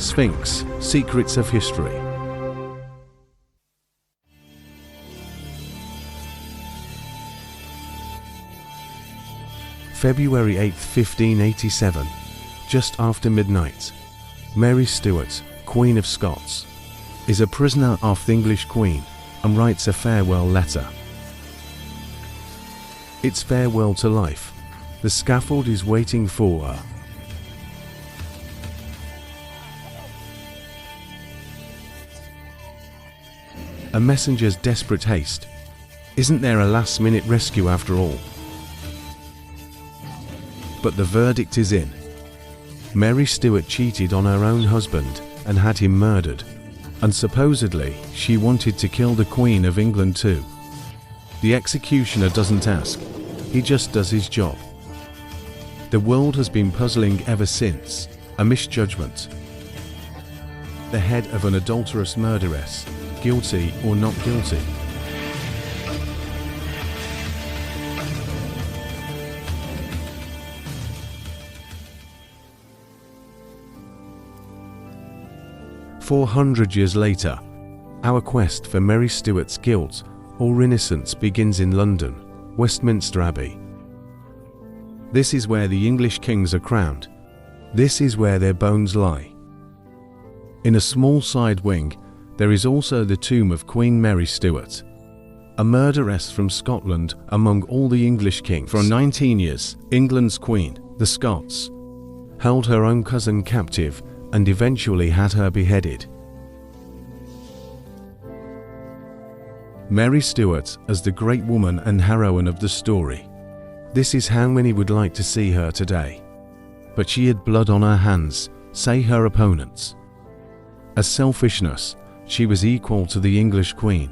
Sphinx, Secrets of History. February 8, 1587, just after midnight, Mary Stuart, Queen of Scots, is a prisoner of the English Queen and writes a farewell letter. It's farewell to life. The scaffold is waiting for her. A messenger's desperate haste. Isn't there a last-minute rescue after all? But the verdict is in. Mary Stuart cheated on her own husband and had him murdered, and supposedly she wanted to kill the Queen of England too. The executioner doesn't ask, he just does his job. The world has been puzzling ever since, a misjudgment. The head of an adulterous murderess, guilty or not guilty? "400 years later, our quest for Mary Stuart's guilt or innocence begins in London, Westminster Abbey. This is where the English kings are crowned. This is where their bones lie. In a small side wing, there is also the tomb of Queen Mary Stuart, a murderess from Scotland among all the English kings. For 19 years, England's queen, the Scots, held her own cousin captive and eventually had her beheaded. Mary Stuart as the great woman and heroine of the story. This is how many would like to see her today. But she had blood on her hands, say her opponents. As selfishness, she was equal to the English Queen,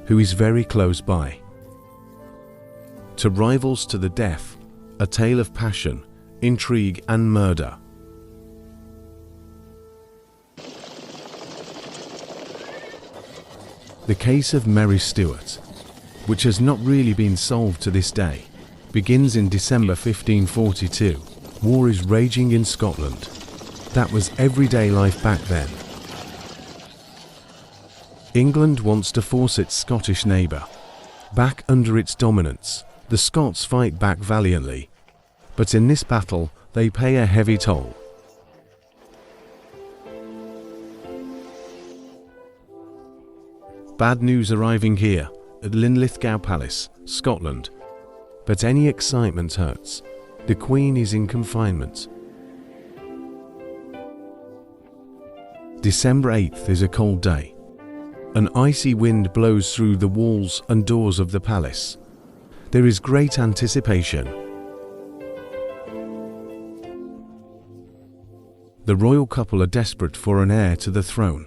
who is very close by. To rivals to the death, a tale of passion, intrigue and murder. The case of Mary Stuart, which has not really been solved to this day, begins in December 1542. War is raging in Scotland. That was everyday life back then. England wants to force its Scottish neighbour back under its dominance. The Scots fight back valiantly, but in this battle they pay a heavy toll. Bad news arriving here at Linlithgow Palace, Scotland. But any excitement hurts. The Queen is in confinement. December 8th is a cold day. An icy wind blows through the walls and doors of the palace. There is great anticipation. The royal couple are desperate for an heir to the throne.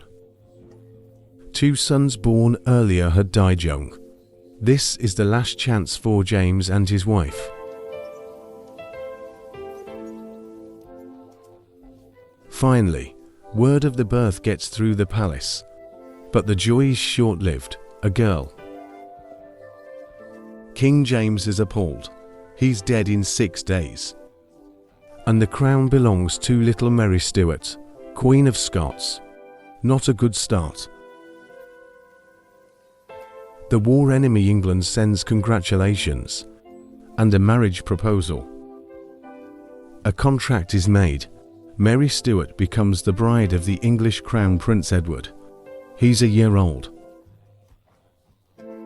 2 sons born earlier had died young. This is the last chance for James and his wife. Finally, word of the birth gets through the palace. But the joy is short-lived, a girl. King James is appalled. He's dead in 6 days. And the crown belongs to little Mary Stuart, Queen of Scots. Not a good start. The war enemy England sends congratulations and a marriage proposal. A contract is made. Mary Stuart becomes the bride of the English Crown Prince Edward. He's a year old.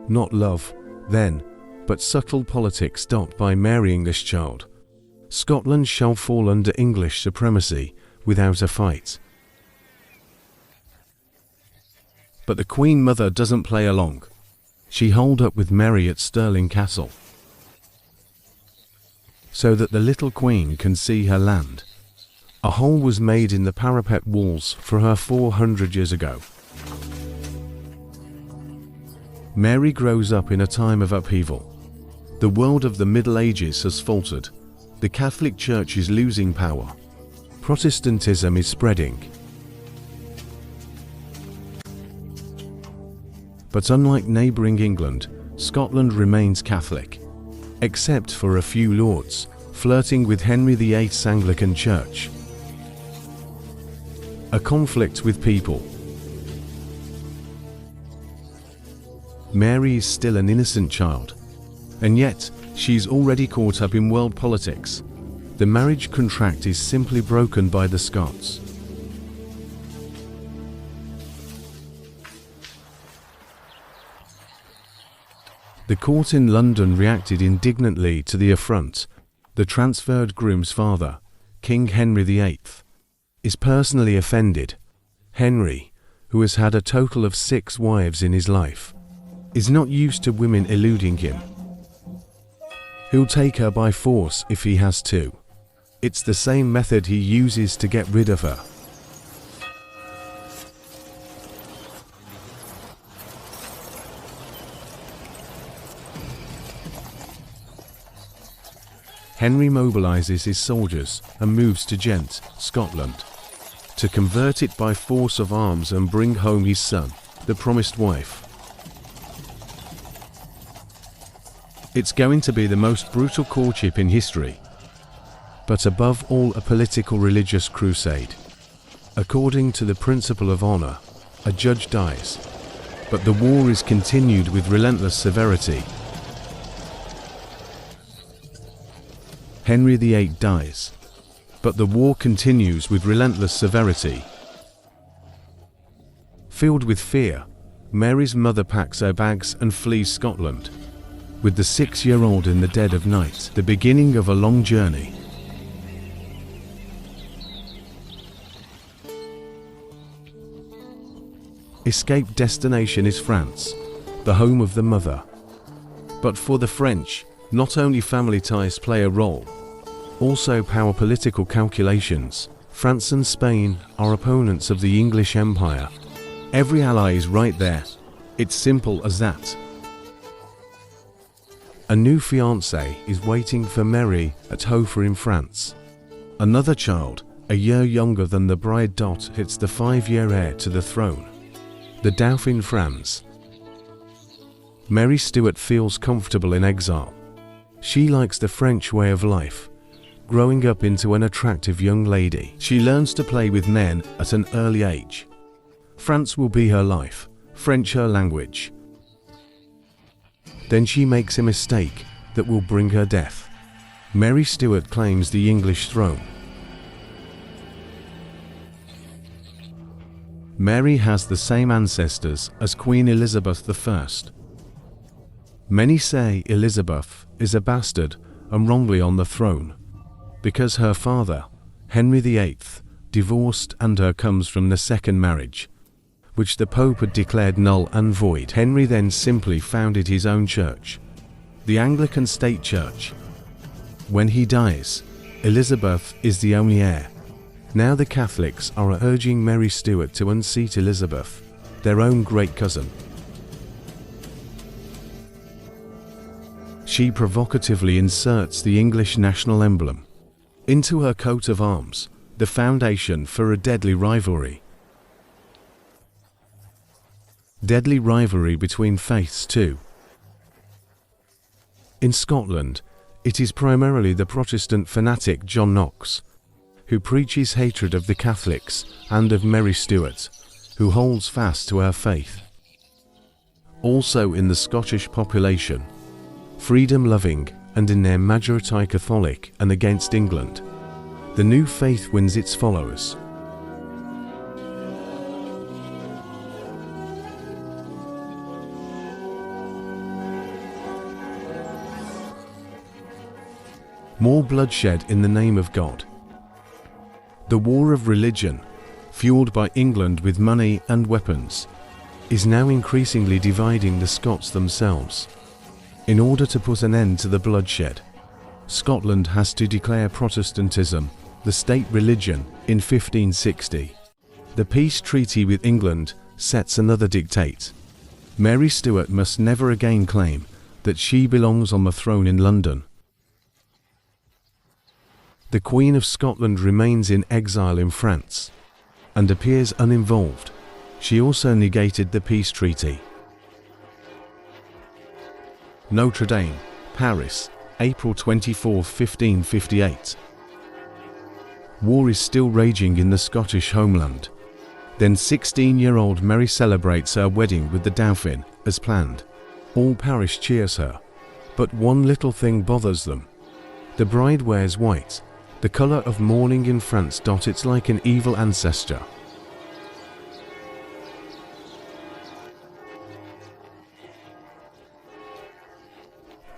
Not love, then, but subtle politics stopped by marrying this child. Scotland shall fall under English supremacy without a fight. But the Queen Mother doesn't play along. She holed up with Mary at Stirling Castle, so that the little Queen can see her land. A hole was made in the parapet walls for her 400 years ago. Mary grows up in a time of upheaval. The world of the Middle Ages has faltered. The Catholic Church is losing power. Protestantism is spreading. But unlike neighbouring England, Scotland remains Catholic, except for a few lords flirting with Henry VIII's Anglican Church. a conflict with people. Mary is still an innocent child, and yet she's already caught up in world politics. The marriage contract is simply broken by the Scots. The court in London reacted indignantly to the affront. The transferred groom's father, King Henry VIII, is personally offended. Henry, who has had a total of 6 wives in his life, is not used to women eluding him. He'll take her by force if he has to. It's the same method he uses to get rid of her. Henry mobilizes his soldiers and moves to Gent, Scotland, to convert it by force of arms and bring home his son, the promised wife. It's going to be the most brutal courtship in history, but above all a political religious crusade. According to the principle of honor, a judge dies, but the war is continued with relentless severity. Henry VIII dies, but the war continues with relentless severity. Filled with fear, Mary's mother packs her bags and flees Scotland, with the 6-year-old in the dead of night, the beginning of a long journey. Escape destination is France, the home of the mother. But for the French, not only family ties play a role, also power political calculations. France and Spain are opponents of the English Empire. Every ally is right there. It's simple as that. A new fiancé is waiting for Mary at Hofer in France. Another child, a year younger than the bride Dot, hits the 5-year heir to the throne, the Dauphin of France. Mary Stuart feels comfortable in exile. She likes the French way of life. Growing up into an attractive young lady, she learns to play with men at an early age. France will be her life, French her language. Then she makes a mistake that will bring her death. Mary Stuart claims the English throne. Mary has the same ancestors as Queen Elizabeth I. Many say Elizabeth is a bastard and wrongly on the throne, because her father, Henry VIII, divorced and her comes from the second marriage, which the Pope had declared null and void. Henry then simply founded his own church, the Anglican State Church. When he dies, Elizabeth is the only heir. Now the Catholics are urging Mary Stuart to unseat Elizabeth, their own great cousin. She provocatively inserts the English national emblem into her coat of arms, the foundation for a deadly rivalry. Deadly rivalry between faiths too. In Scotland, it is primarily the Protestant fanatic John Knox, who preaches hatred of the Catholics and of Mary Stuart, who holds fast to her faith. Also in the Scottish population, freedom-loving and in their majority Catholic and against England, the new faith wins its followers. More bloodshed in the name of God. The war of religion, fueled by England with money and weapons, is now increasingly dividing the Scots themselves. In order to put an end to the bloodshed, Scotland has to declare Protestantism the state religion in 1560. The peace treaty with England sets another dictate. Mary Stuart must never again claim that she belongs on the throne in London. The Queen of Scotland remains in exile in France and appears uninvolved. She also negated the peace treaty. Notre Dame, Paris, April 24, 1558. War is still raging in the Scottish homeland. Then 16-year-old Mary celebrates her wedding with the Dauphin, as planned. All Paris cheers her. But one little thing bothers them. The bride wears white, the colour of mourning in France. It's like an evil ancestor.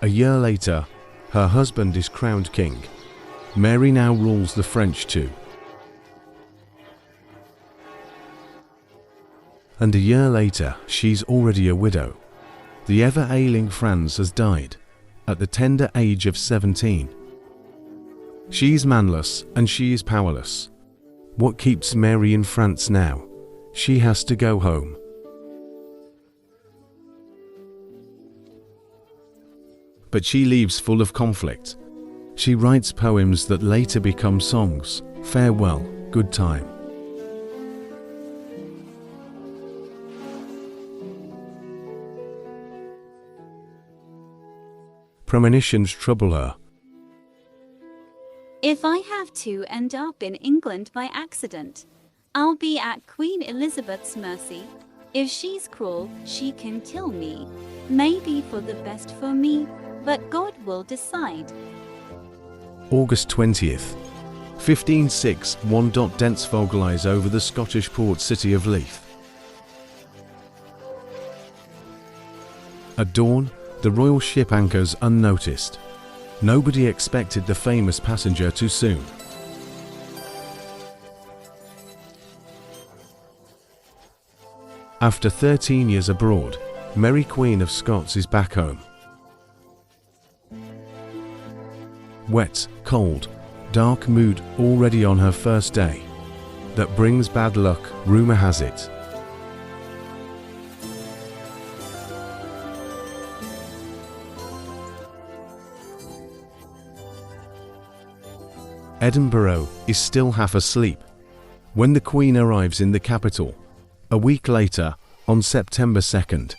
A year later, her husband is crowned king. Mary now rules the French too. And a year later, she's already a widow. The ever-ailing Franz has died, at the tender age of 17. She's manless and she is powerless. What keeps Mary in France now? She has to go home. But she leaves full of conflict. She writes poems that later become songs. Farewell, good time. Premonitions trouble her. If I have to end up in England by accident, I'll be at Queen Elizabeth's mercy. If she's cruel, she can kill me. Maybe for the best for me, but God will decide. August 20th, 1506, dense fog lies over the Scottish port city of Leith. At dawn, the royal ship anchors unnoticed. Nobody expected the famous passenger too soon. After 13 years abroad, Mary Queen of Scots is back home. Wet, cold, dark mood already on her first day. That brings bad luck, rumour has it. Edinburgh is still half asleep when the Queen arrives in the capital. A week later, on September 2nd,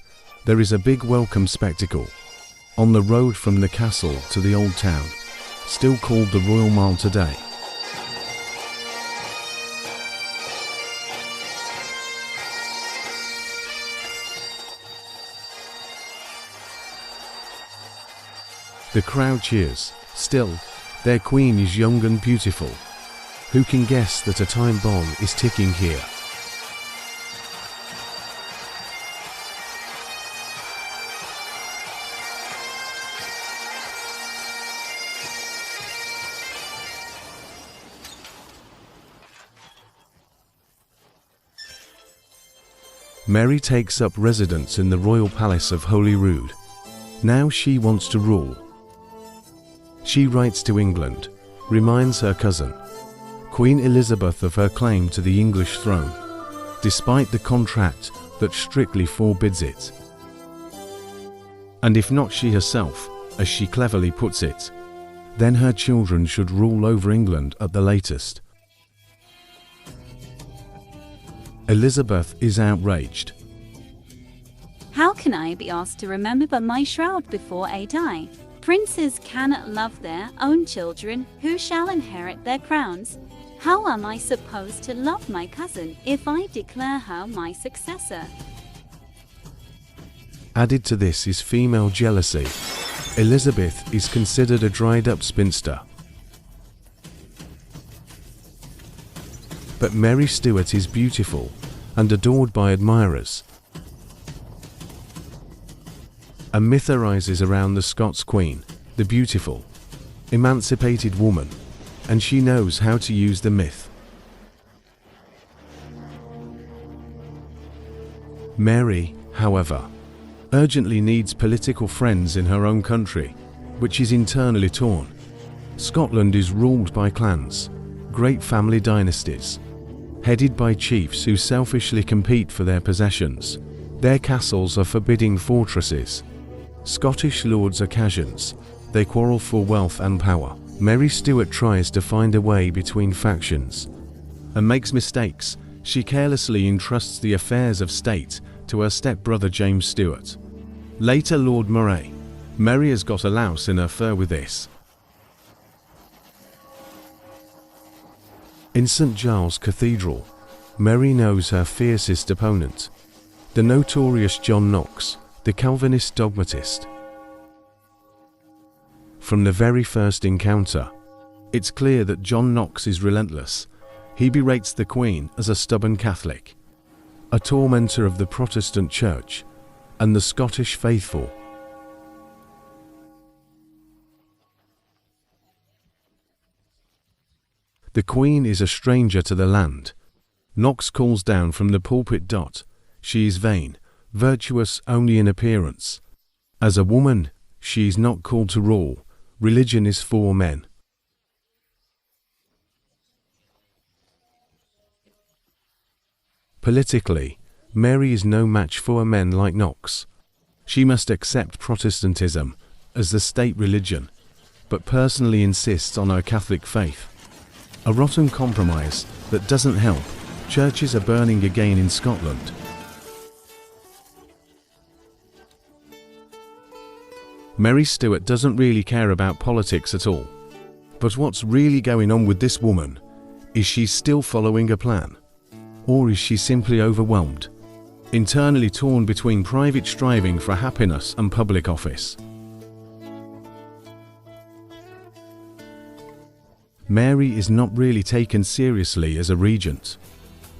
there is a big welcome spectacle. On the road from the castle to the old town, still called the Royal Mile today. The crowd cheers. Still, their queen is young and beautiful. Who can guess that a time bomb is ticking here? Mary takes up residence in the royal palace of Holyrood. Now she wants to rule. She writes to England, reminds her cousin, Queen Elizabeth, of her claim to the English throne, despite the contract that strictly forbids it. And if not she herself, as she cleverly puts it, then her children should rule over England at the latest. Elizabeth is outraged. How can I be asked to remember my shroud before I die? Princes cannot love their own children who shall inherit their crowns. How am I supposed to love my cousin if I declare her my successor? Added to this is female jealousy. Elizabeth is considered a dried-up spinster. But Mary Stuart is beautiful and adored by admirers. A myth arises around the Scots Queen, the beautiful, emancipated woman, and she knows how to use the myth. Mary, however, urgently needs political friends in her own country, which is internally torn. Scotland is ruled by clans, great family dynasties, headed by chiefs who selfishly compete for their possessions. Their castles are forbidding fortresses. Scottish lords are Cajuns. They quarrel for wealth and power. Mary Stuart tries to find a way between factions and makes mistakes. She carelessly entrusts the affairs of state to her stepbrother James Stewart, later Lord Moray. Mary has got a louse in her fur with this. In St. Giles Cathedral, Mary knows her fiercest opponent, the notorious John Knox, the Calvinist dogmatist. From the very first encounter, it's clear that John Knox is relentless. He berates the Queen as a stubborn Catholic, a tormentor of the Protestant Church and the Scottish faithful. The Queen is a stranger to the land. Knox calls down from the pulpit, "She is vain, virtuous only in appearance. As a woman, she is not called to rule. Religion is for men." Politically, Mary is no match for a man like Knox. She must accept Protestantism as the state religion, but personally insists on her Catholic faith. A rotten compromise that doesn't help. Churches are burning again in Scotland. Mary Stuart doesn't really care about politics at all. But what's really going on with this woman? Is she still following a plan? Or is she simply overwhelmed, internally torn between private striving for happiness and public office? Mary is not really taken seriously as a regent.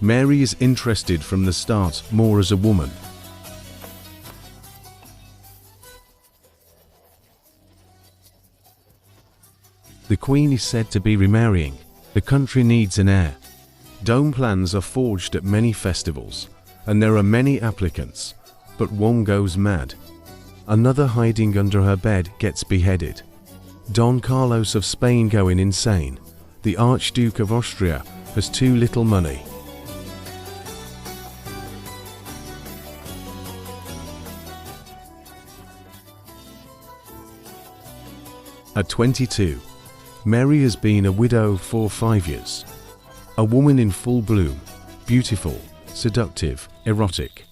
Mary is interested from the start more as a woman. The Queen is said to be remarrying. The country needs an heir. Dome plans are forged at many festivals, and there are many applicants, but one goes mad. Another hiding under her bed gets beheaded. Don Carlos of Spain going insane. The Archduke of Austria has too little money. At 22, Mary has been a widow for 5 years. A woman in full bloom, beautiful, seductive, erotic.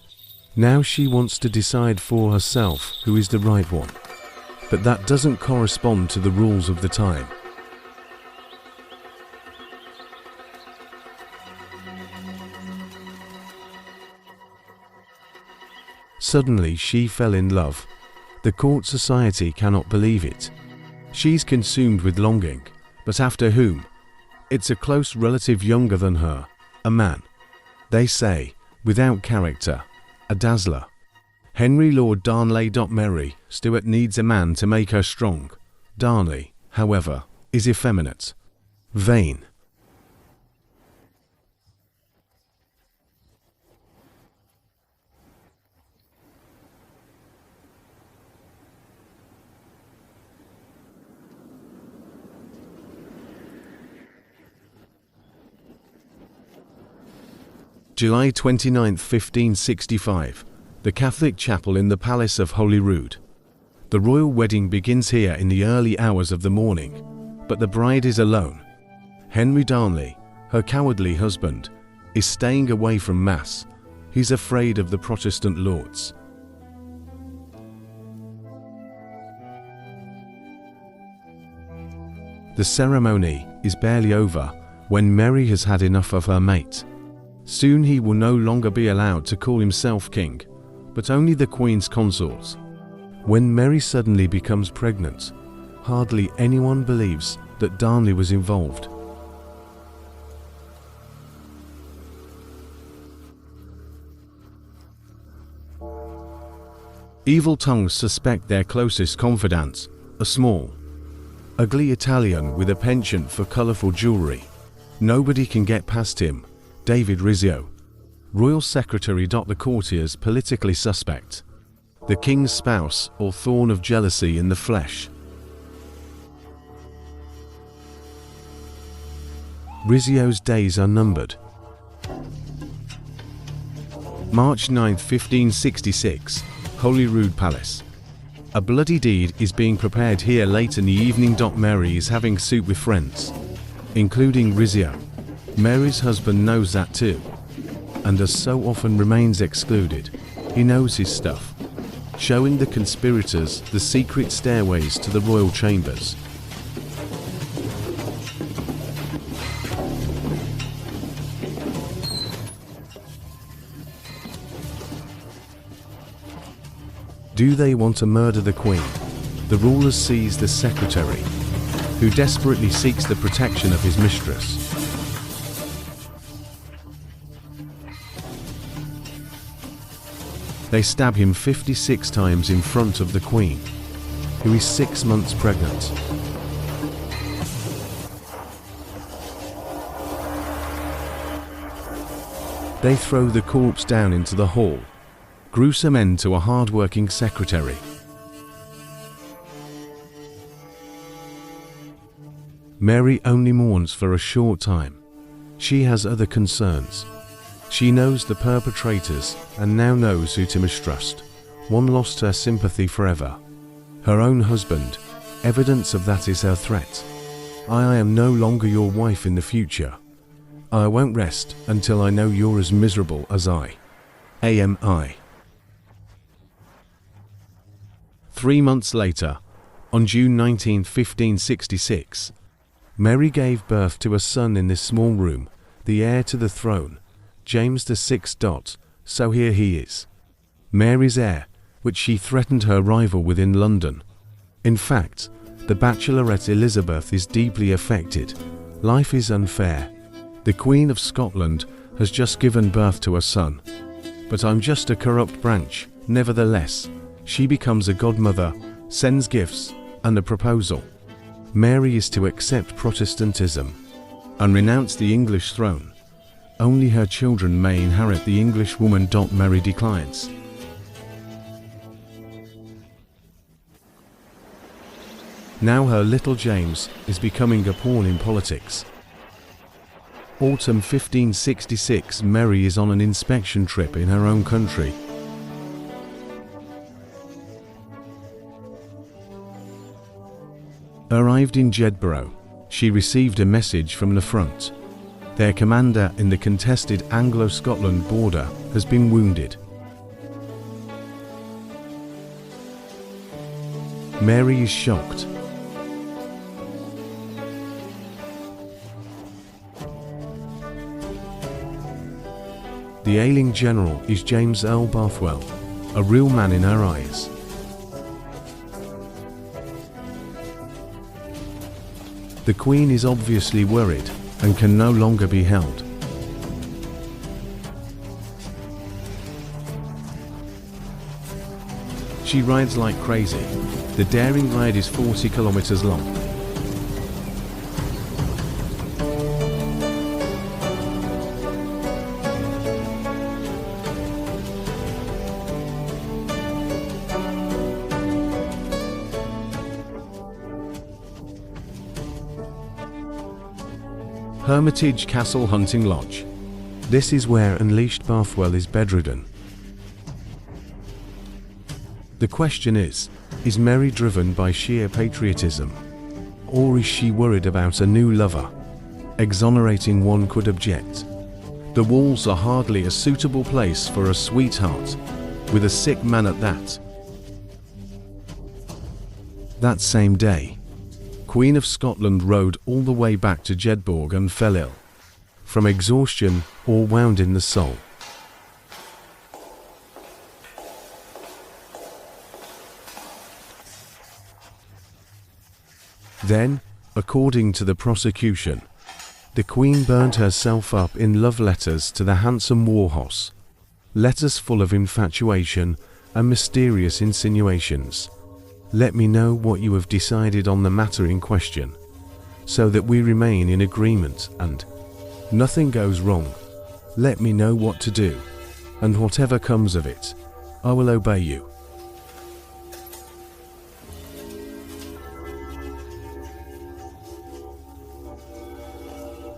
Now she wants to decide for herself who is the right one. But that doesn't correspond to the rules of the time. Suddenly she fell in love. The court society cannot believe it. She's consumed with longing, but after whom? It's a close relative younger than her, a man. They say, without character, a dazzler. Henry Lord Darnley. Mary Stuart needs a man to make her strong. Darnley, however, is effeminate, vain. July 29, 1565, the Catholic chapel in the Palace of Holyrood. The royal wedding begins here in the early hours of the morning, but the bride is alone. Henry Darnley, her cowardly husband, is staying away from Mass. He's afraid of the Protestant lords. The ceremony is barely over when Mary has had enough of her mate. Soon he will no longer be allowed to call himself king, but only the Queen's consort. When Mary suddenly becomes pregnant, hardly anyone believes that Darnley was involved. Evil tongues suspect their closest confidant, a small, ugly Italian with a penchant for colourful jewellery. Nobody can get past him. David Rizzio, Royal Secretary. The courtiers politically suspect. The king's spouse or thorn of jealousy in the flesh. Rizzio's days are numbered. March 9, 1566, Holyrood Palace. A bloody deed is being prepared here late in the evening. Mary is having soup with friends, including Rizzio. Mary's husband knows that too, and as so often remains excluded, he knows his stuff, showing the conspirators the secret stairways to the royal chambers. Do they want to murder the Queen? The rulers seize the secretary, who desperately seeks the protection of his mistress. They stab him 56 times in front of the Queen, who is 6 months pregnant. They throw the corpse down into the hall. Gruesome end to a hard-working secretary. Mary only mourns for a short time. She has other concerns. She knows the perpetrators and now knows who to mistrust. One lost her sympathy forever. Her own husband. Evidence of that is her threat. I am no longer your wife in the future. I won't rest until I know you're as miserable as I. AMI. 3 months later, on June 19, 1566, Mary gave birth to a son in this small room, the heir to the throne, James VI. So here he is. Mary's heir, which she threatened her rival with in London. In fact, the bachelorette Elizabeth is deeply affected. Life is unfair. The Queen of Scotland has just given birth to a son. But I'm just a corrupt branch. Nevertheless, she becomes a godmother, sends gifts, and a proposal. Mary is to accept Protestantism and renounce the English throne. Only her children may inherit the English woman. Mary declines. Now her little James is becoming a pawn in politics. Autumn 1566, Mary is on an inspection trip in her own country. Arrived in Jedburgh, she received a message from the front. Their commander in the contested Anglo-Scotland border has been wounded. Mary is shocked. The ailing general is James Earl Bothwell, a real man in her eyes. The Queen is obviously worried and can no longer be held. She rides like crazy. The daring ride is 40 kilometers long. Hermitage Castle Hunting Lodge. This is where Unleashed Bothwell is bedridden. The question is Mary driven by sheer patriotism? Or is she worried about a new lover? Exonerating one could object. The walls are hardly a suitable place for a sweetheart, with a sick man at that. That same day, Queen of Scotland rode all the way back to Jedburgh and fell ill, from exhaustion or wound in the soul. Then, according to the prosecution, the Queen burned herself up in love letters to the handsome Warhorse, letters full of infatuation and mysterious insinuations. Let me know what you have decided on the matter in question, so that we remain in agreement and nothing goes wrong. Let me know what to do, and whatever comes of it, I will obey you.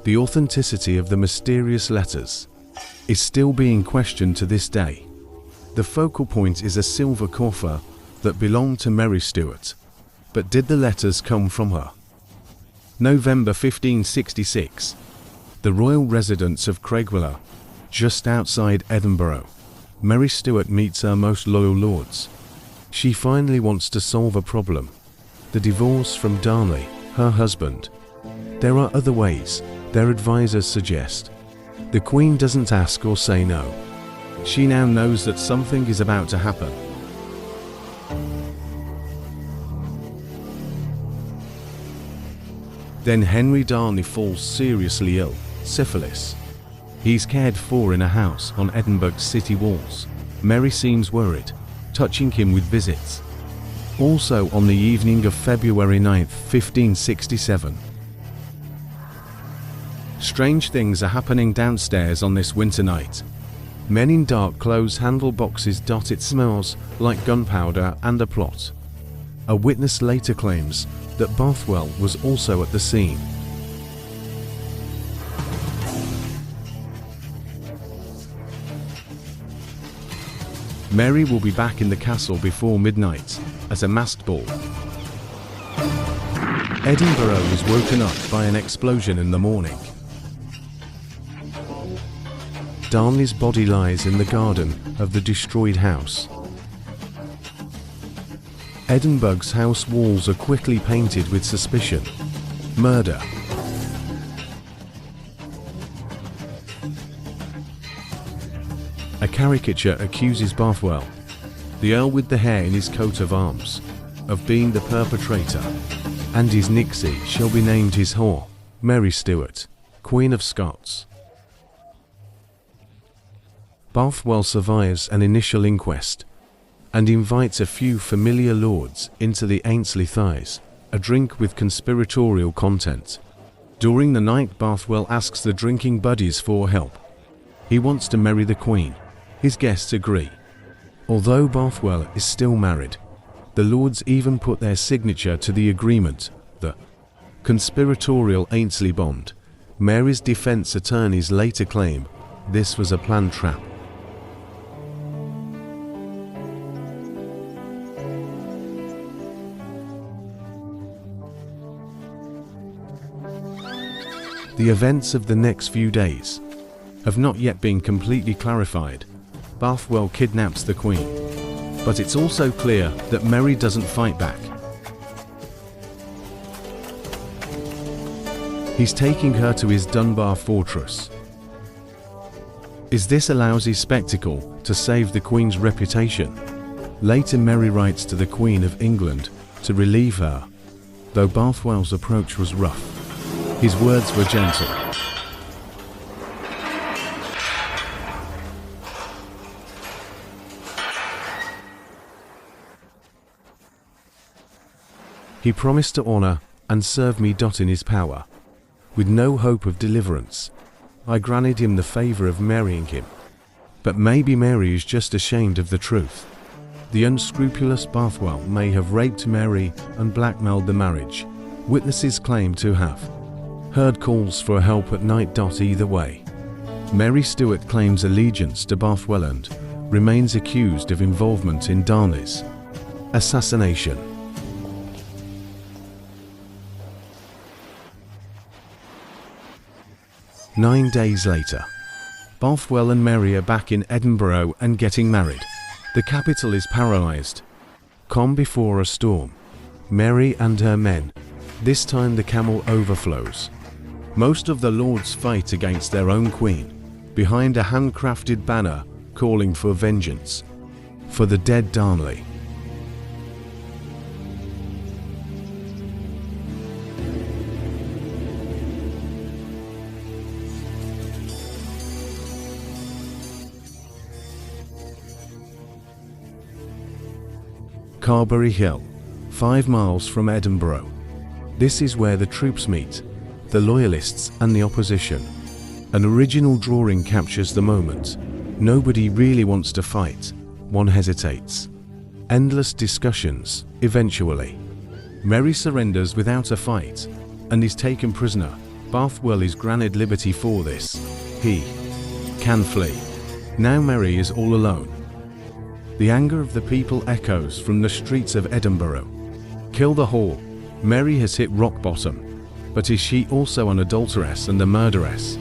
The authenticity of the mysterious letters is still being questioned to this day. The focal point is a silver coffer that belonged to Mary Stuart, but did the letters come from her? November 1566. The royal residence of Craigwillow, just outside Edinburgh. Mary Stuart meets her most loyal lords. She finally wants to solve a problem. The divorce from Darnley, her husband. There are other ways, their advisors suggest. The Queen doesn't ask or say no. She now knows that something is about to happen. Then Henry Darnley falls seriously ill, syphilis. He's cared for in a house on Edinburgh's city walls. Mary seems worried, touching him with visits. Also on the evening of February 9, 1567. Strange things are happening downstairs on this winter night. Men in dark clothes handle boxes. It smells like gunpowder and a plot. A witness later claims that Bothwell was also at the scene. Mary will be back in the castle before midnight at a masked ball. Edinburgh is woken up by an explosion in the morning. Darnley's body lies in the garden of the destroyed house. Edinburgh's house walls are quickly painted with suspicion. Murder. A caricature accuses Bothwell, the Earl with the hair in his coat of arms, of being the perpetrator, and his nixie shall be named his whore, Mary Stuart, Queen of Scots. Bothwell survives an initial inquest and invites a few familiar lords into the Ainsley Thighs, a drink with conspiratorial content. During the night, Bothwell asks the drinking buddies for help. He wants to marry the Queen. His guests agree. Although Bothwell is still married, the lords even put their signature to the agreement, the conspiratorial Ainsley bond. Mary's defense attorneys later claim this was a planned trap. The events of the next few days have not yet been completely clarified. Bothwell kidnaps the Queen, but it's also clear that Mary doesn't fight back. He's taking her to his Dunbar fortress. Is this a lousy spectacle to save the Queen's reputation? Later, Mary writes to the Queen of England to relieve her, though Bothwell's approach was rough. His words were gentle. He promised to honor and serve me. In his power, with no hope of deliverance, I granted him the favor of marrying him. But maybe Mary is just ashamed of the truth. The unscrupulous Bothwell may have raped Mary and blackmailed the marriage. Witnesses claim to have heard calls for help at night. Either way, Mary Stuart claims allegiance to Bothwell and remains accused of involvement in Darnley's assassination. Nine days later, Bothwell and Mary are back in Edinburgh and getting married. The capital is paralysed, calm before a storm. Mary and her men. This time the camel overflows. Most of the lords fight against their own queen, behind a handcrafted banner calling for vengeance for the dead Darnley. Carberry Hill, 5 miles from Edinburgh. This is where the troops meet, the loyalists and the opposition. An original drawing captures the moment. Nobody really wants to fight. One hesitates. Endless discussions. Eventually, Mary surrenders without a fight and is taken prisoner. Bothwell is granted liberty for this. He can flee. Now Mary is all alone. The anger of the people echoes from the streets of Edinburgh. Kill the whore. Mary has hit rock bottom. But is she also an adulteress and a murderess?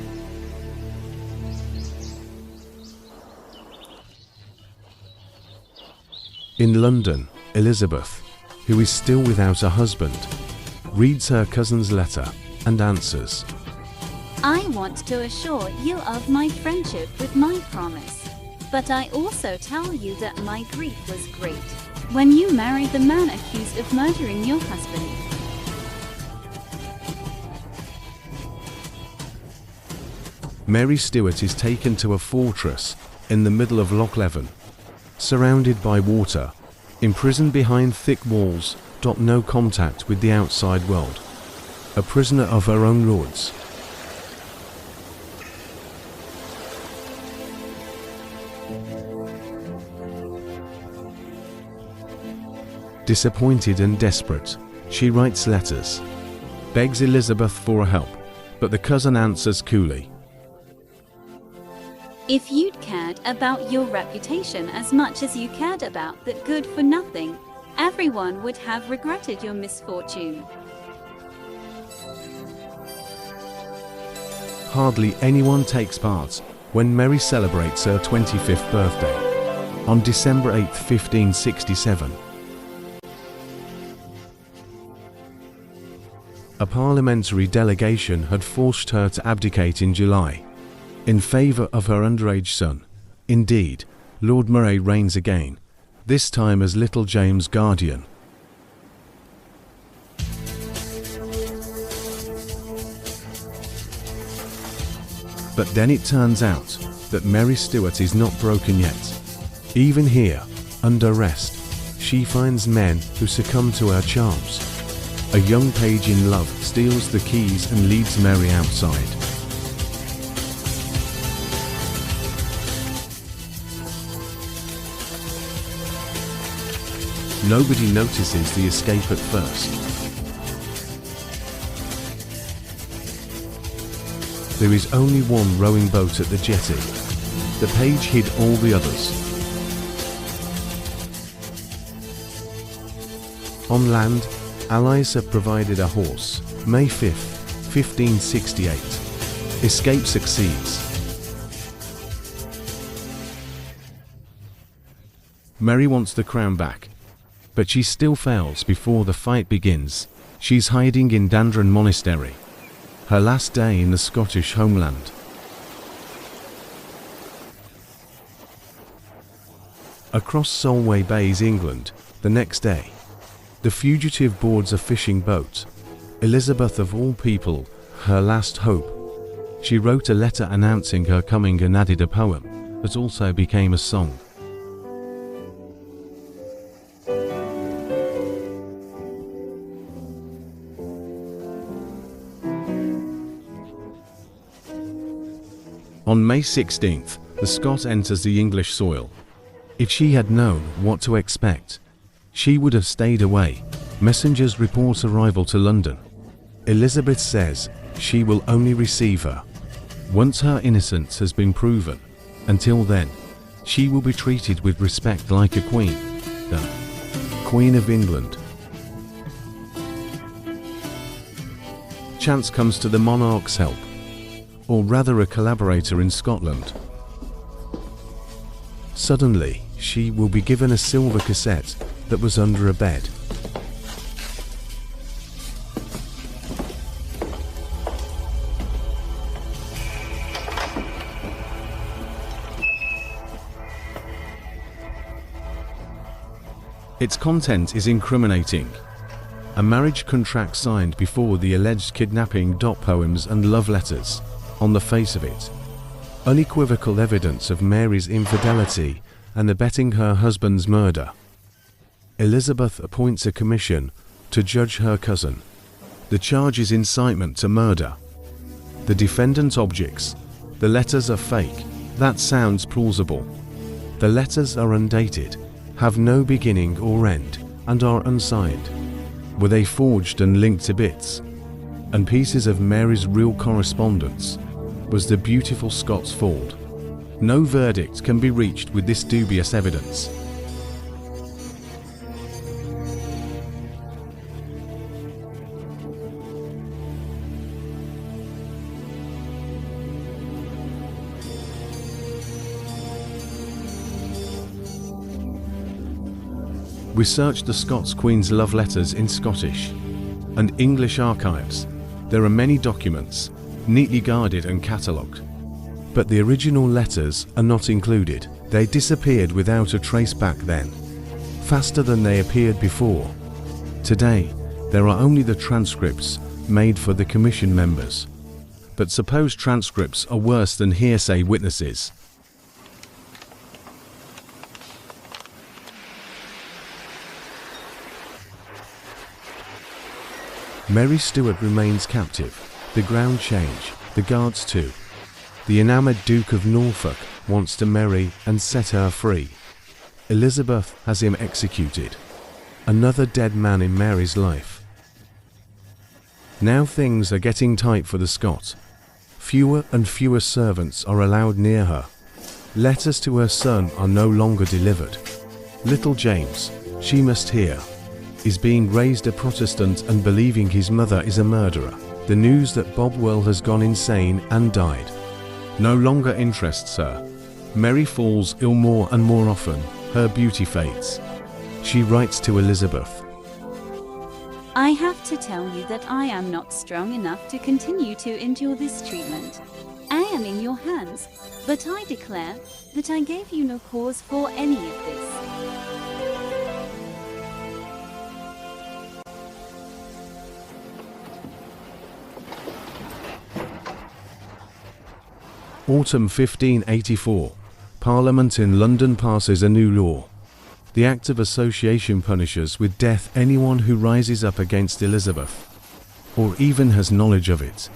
In London, Elizabeth, who is still without a husband, reads her cousin's letter and answers. I want to assure you of my friendship with my promise. But I also tell you that my grief was great when you married the man accused of murdering your husband. Mary Stuart is taken to a fortress in the middle of Loch Leven, surrounded by water, imprisoned behind thick walls, no contact with the outside world, a prisoner of her own lords. Disappointed and desperate, she writes letters, begs Elizabeth for help, but the cousin answers coolly, "If you'd cared about your reputation as much as you cared about that good for nothing, everyone would have regretted your misfortune." Hardly anyone takes part when Mary celebrates her 25th birthday on December 8, 1567. A parliamentary delegation had forced her to abdicate in July, in favour of her underage son. Indeed, Lord Moray reigns again, this time as little James' guardian. But then it turns out that Mary Stuart is not broken yet. Even here, under arrest, she finds men who succumb to her charms. A young page in love steals the keys and leads Mary outside. Nobody notices the escape at first. There is only one rowing boat at the jetty. The page hid all the others. On land, allies have provided a horse. May 5th, 1568. Escape succeeds. Mary wants the crown back, but she still fails before the fight begins. She's hiding in Dandron Monastery, her last day in the Scottish homeland. Across Solway Bays, England, the next day, the fugitive boards a fishing boat. Elizabeth, of all people, her last hope. She wrote a letter announcing her coming and added a poem that also became a song. On May 16th, the Scot enters the English soil. If she had known what to expect, she would have stayed away. Messengers report arrival to London. Elizabeth says she will only receive her once her innocence has been proven. Until then, she will be treated with respect like a queen, the Queen of England. Chance comes to the monarch's help, or rather a collaborator in Scotland. Suddenly, she will be given a silver cassette that was under a bed. Its content is incriminating. A marriage contract signed before the alleged kidnapping. Poems and love letters. On the face of it, unequivocal evidence of Mary's infidelity and abetting her husband's murder. Elizabeth appoints a commission to judge her cousin. The charge is incitement to murder. The defendant objects. The letters are fake. That sounds plausible. The letters are undated, have no beginning or end, and are unsigned. Were they forged and linked to bits and pieces of Mary's real correspondence? Was the beautiful Scots fooled? No verdict can be reached with this dubious evidence. We searched the Scots Queen's love letters in Scottish and English archives. There are many documents, neatly guarded and catalogued. But the original letters are not included. They disappeared without a trace back then, faster than they appeared before. Today, there are only the transcripts made for the commission members. but supposed transcripts are worse than hearsay witnesses. Mary Stuart remains captive. The ground change, the guards too. The enamoured Duke of Norfolk wants to marry and set her free. Elizabeth has him executed. Another dead man in Mary's life. Now things are getting tight for the Scots. Fewer and fewer servants are allowed near her. Letters to her son are no longer delivered. Little James, she must hear, is being raised a Protestant and believing his mother is a murderer. The news that Bobwell has gone insane and died no longer interests her. Mary falls ill more and more often. Her beauty fades. She writes to Elizabeth, I have to tell you that I am not strong enough to continue to endure this treatment. I am in your hands, but I declare that I gave you no cause for any of this. Autumn 1584. Parliament in London passes a new law. The Act of Association punishes with death anyone who rises up against Elizabeth, or even has knowledge of it.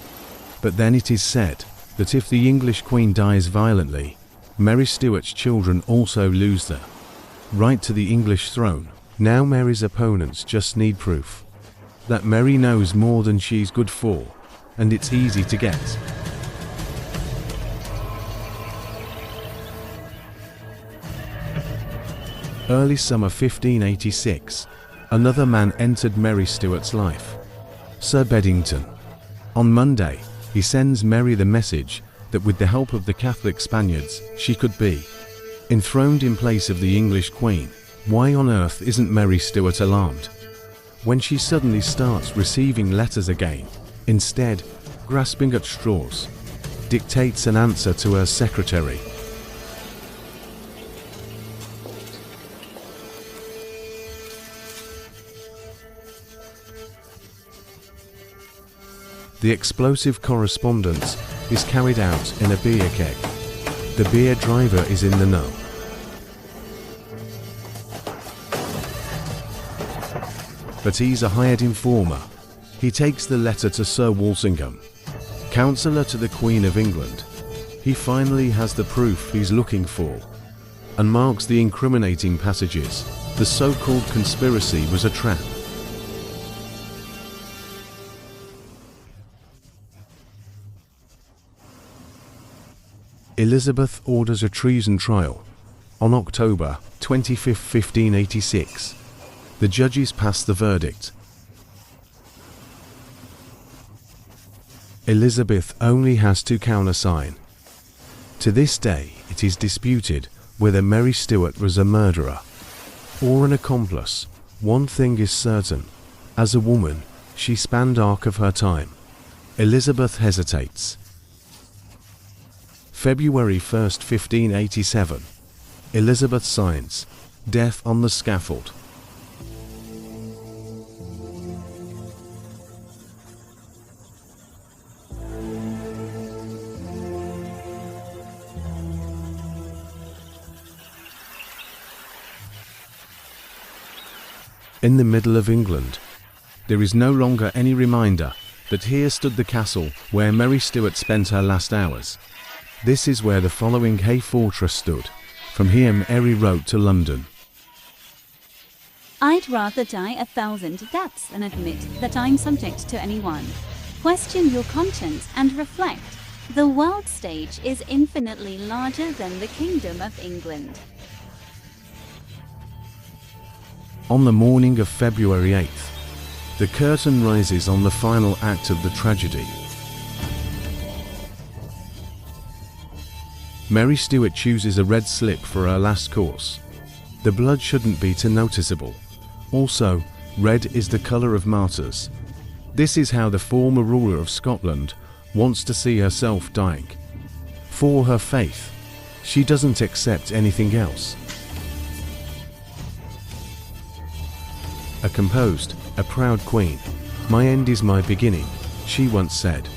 But then it is said that if the English Queen dies violently, Mary Stuart's children also lose their right to the English throne. Now Mary's opponents just need proof that Mary knows more than she's good for, and it's easy to get. Early summer 1586, another man entered Mary Stuart's life, Sir Beddington. On Monday, he sends Mary the message that with the help of the Catholic Spaniards, she could be enthroned in place of the English Queen. Why on earth isn't Mary Stuart alarmed when she suddenly starts receiving letters again? Instead, grasping at straws, dictates an answer to her secretary. The explosive correspondence is carried out in a beer keg. The beer driver is in the know. But he's a hired informer. He takes the letter to Sir Walsingham, counsellor to the Queen of England. He finally has the proof he's looking for, and marks the incriminating passages. The so-called conspiracy was a trap. Elizabeth orders a treason trial. On October 25, 1586, the judges pass the verdict. Elizabeth only has to countersign. To this day, it is disputed whether Mary Stuart was a murderer or an accomplice. One thing is certain: as a woman, she spanned arc of her time. Elizabeth hesitates. February 1, 1587. Elizabeth signs. Death on the scaffold. In the middle of England, there is no longer any reminder that here stood the castle where Mary Stuart spent her last hours. This is where the following Hay fortress stood. From here Mary wrote to London. I'd rather die 1,000 deaths than admit that I'm subject to anyone. Question your conscience and reflect. The world stage is infinitely larger than the Kingdom of England. On the morning of February 8th, the curtain rises on the final act of the tragedy. Mary Stuart chooses a red slip for her last course. The blood shouldn't be too noticeable. Also, red is the colour of martyrs. This is how the former ruler of Scotland wants to see herself dying. For her faith, she doesn't accept anything else. A composed, a proud queen. My end is my beginning, she once said.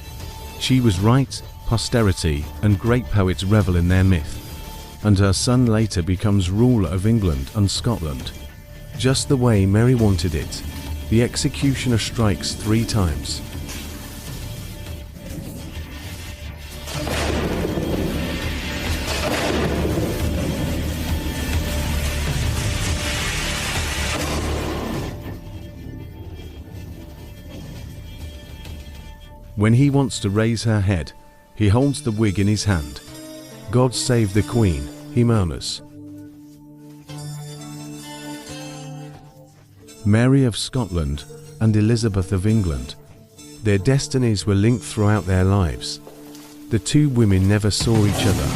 She was right, posterity and great poets revel in their myth, and her son later becomes ruler of England and Scotland. Just the way Mary wanted it. The executioner strikes 3 times. When he wants to raise her head, he holds the wig in his hand. "God save the Queen," he murmurs. Mary of Scotland and Elizabeth of England. Their destinies were linked throughout their lives. The 2 women never saw each other,